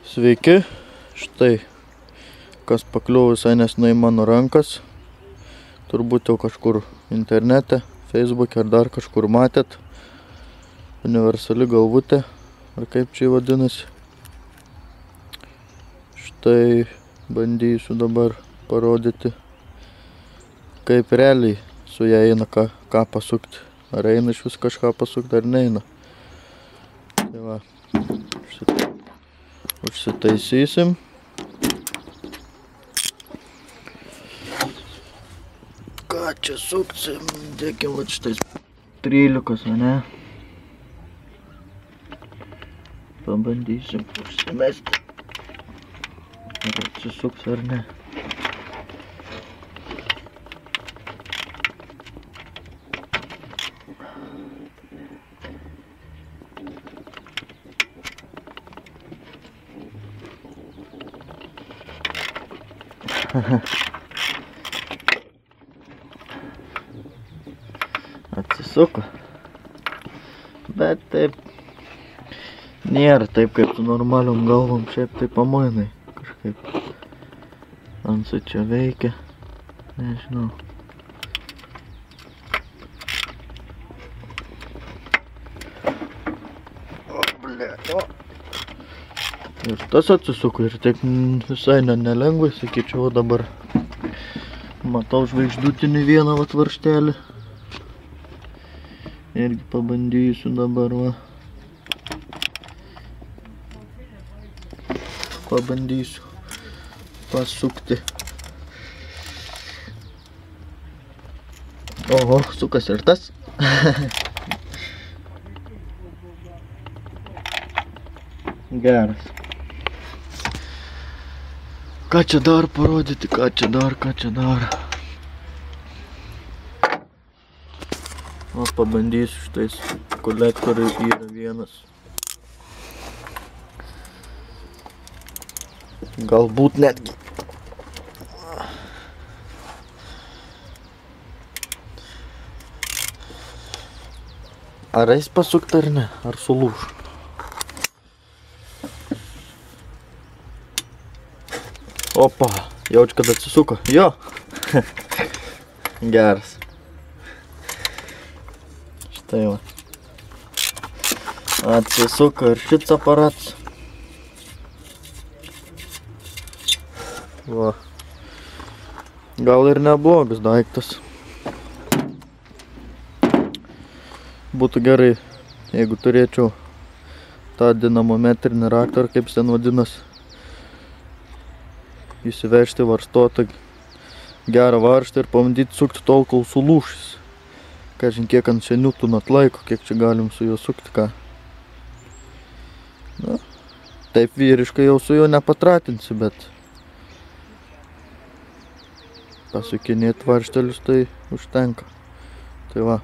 Sveiki, štai kas pakliuvo visai nesenai mano rankas, turbūt jau kažkur internete, Facebook'e ar dar kažkur matėt, universali galvutė, ar kaip čia vadinasi. Štai bandysiu dabar parodyti, kaip realiai su ją eina ką pasukti, ar eina iš vis kažką pasukti, ar neina. Tai va, užsitaisysim. Ką čia suksim, dėkim vat šitais 13, ane? Pabandysim užsimesti. Ar atsisuks ar ne. Atsisuko, bet taip nėra taip kaip su normaliom galvom, šiaip tai pamoinai kažkaip ansu čia veikia, nežinau. Ir tas atsisuko ir taip visai nelengvai, sakyčiau, dabar matau žvaigždutinį vieną vat varžtelį. Irgi pabandysiu dabar, va. Pabandysiu pasukti. Oho, sukas ir tas. Geras. Ką čia dar parodyti, ką čia dar. O, pabandysiu šitais kolektoriai yra vienas. Galbūt netgi. Ar eis pasukti ar ne? Ar sulūž? Opa, jaučiu, kad atsisuko. Jo! Geras. Štai va. Atsisuko ir šits aparatas. Va. Gal ir neblogas daiktas. Būtų gerai, jeigu turėčiau tą dinamometrinį raktą, ar kaip jis ten vadinas, įsivežti varstotą gerą varžtą ir pabandyti sukti tol, kol sulūšis. Kažin kiek ant čia niutonų atlaiko, kiek čia galim su juo sukti, ką. Na, taip vyriškai jau su juo nepatratinsi, bet pasukinėti varžtelius tai užtenka. Tai va.